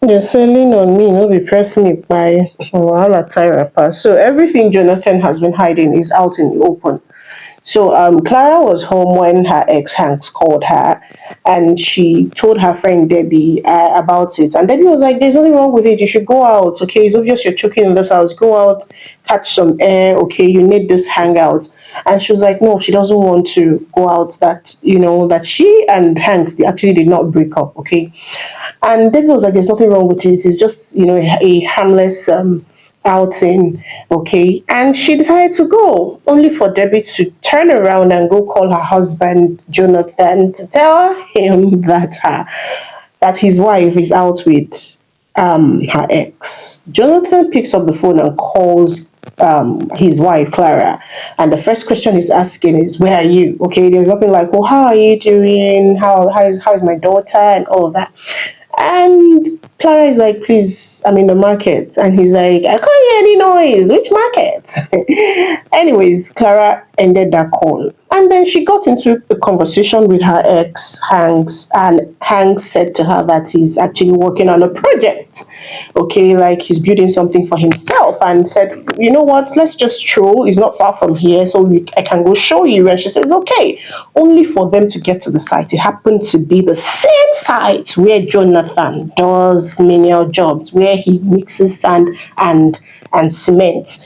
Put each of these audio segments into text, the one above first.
You're selling on me, no be press me by Wahala Tyra pass. So everything Jonathan has been hiding is out in the open. So Clara was home when her ex Hanks called her, and she told her friend Debbie about it. And Debbie was like, "There's nothing wrong with it. You should go out. Okay, it's obvious you're choking in this house. Go out, catch some air. Okay, you need this hangout." And she was like, "No, she doesn't want to go out. That that she and Hanks they actually did not break up. Okay." And Debbie was like, "There's nothing wrong with it. It's just a harmless outing, okay." And she decided to go, only for Debbie to turn around and go call her husband Jonathan to tell him that his wife is out with her ex. Jonathan picks up the phone and calls his wife Clara, and the first question he's asking is, "Where are you?" Okay, there's nothing like, "Oh, how are you doing? How is my daughter?" and all of that. And Clara is like, "Please, I'm in the market." And he's like, "I can't hear any noise. Which market?" Anyways, Clara ended that call. And then she got into a conversation with her ex, Hanks, and Hanks said to her that he's actually working on a project. Okay, like he's building something for himself, and said, "You know what, let's just stroll. It's not far from here, so I can go show you." And she says, "Okay." Only for them to get to the site. It happened to be the same site where Jonathan does menial jobs, where he mixes sand and cement.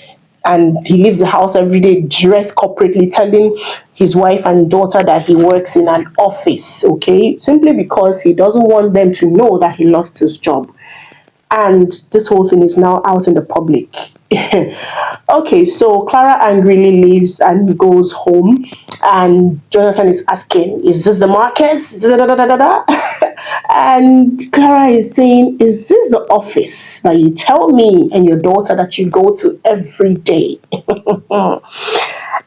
And he leaves the house every day dressed corporately, telling his wife and daughter that he works in an office, okay? Simply because he doesn't want them to know that he lost his job. And this whole thing is now out in the public. Okay, so Clara angrily leaves and goes home, and Jonathan is asking, "Is this the Marcus?" Da, da, da, da, da, da. And Clara is saying, "Is this the office that you tell me and your daughter that you go to every day?"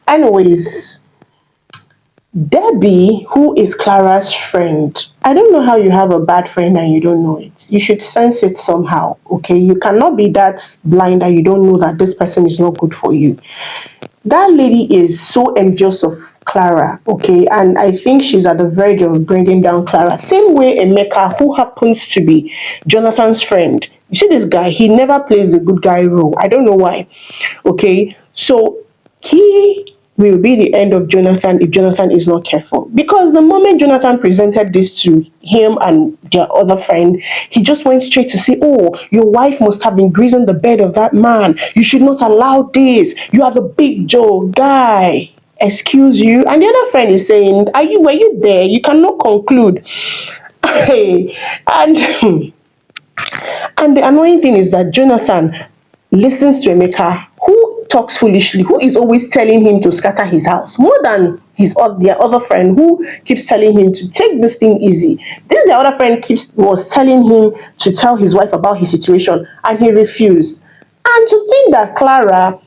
Anyways, Debbie, who is Clara's friend, I don't know how you have a bad friend and you don't know it. You should sense it somehow, okay? You cannot be that blind that you don't know that this person is not good for you. That lady is so envious of Clara, okay? And I think she's at the verge of bringing down Clara. Same way Emeka, who happens to be Jonathan's friend. You see this guy, he never plays the good guy role. I don't know why, okay? So he will be the end of Jonathan if Jonathan is not careful. Because the moment Jonathan presented this to him and their other friend, he just went straight to say, "Oh, your wife must have been greasing the bed of that man. You should not allow this. You are the big Joe guy. Excuse you." And the other friend is saying, were you there? You cannot conclude." Hey, and and the annoying thing is that Jonathan listens to Emeka, who talks foolishly, who is always telling him to scatter his house, more than their other friend who keeps telling him to take this thing easy. This their other friend keeps was telling him to tell his wife about his situation, and he refused. And to think that Clara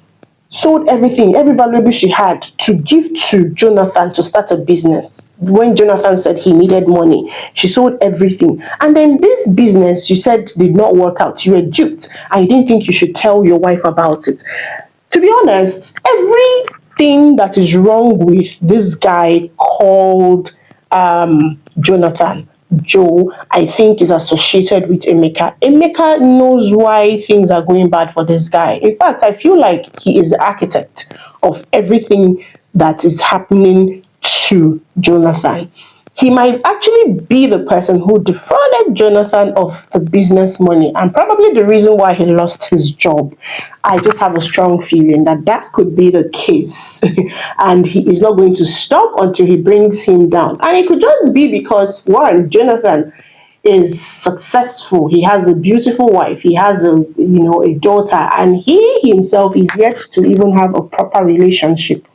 sold everything, every valuable she had to give to Jonathan to start a business. When Jonathan said he needed money, she sold everything. And then this business you said did not work out. You were duped and you didn't think you should tell your wife about it. To be honest, everything that is wrong with this guy called Jonathan, Joe, I think is associated with Emeka. Emeka knows why things are going bad for this guy. In fact, I feel like he is the architect of everything that is happening to Jonathan. He might actually be the person who defrauded Jonathan of the business money and probably the reason why he lost his job. I just have a strong feeling that that could be the case. And he is not going to stop until he brings him down. And it could just be because, one, Jonathan is successful. He has a beautiful wife. He has a daughter, and he himself is yet to even have a proper relationship.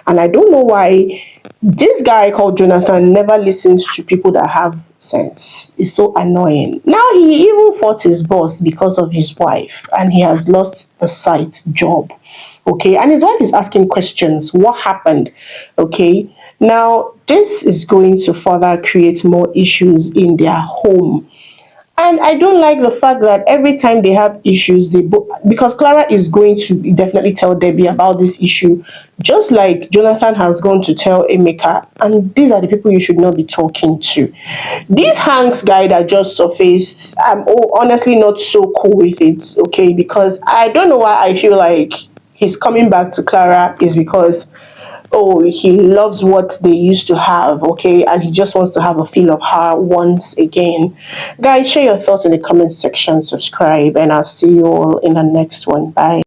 And I don't know why this guy called Jonathan never listens to people that have sense. It's so annoying. Now he even fought his boss because of his wife, and he has lost the site job. Okay, and his wife is asking questions. What happened? Okay, now this is going to further create more issues in their home. And I don't like the fact that every time they have issues, because Clara is going to definitely tell Debbie about this issue, just like Jonathan has gone to tell Emeka. And these are the people you should not be talking to. This Hanks guy that just surfaced, I'm honestly not so cool with it, okay? Because I don't know why I feel like he's coming back to Clara is because oh, he loves what they used to have, okay, and he just wants to have a feel of her once again. Guys, share your thoughts in the comment section, subscribe, and I'll see you all in the next one. Bye.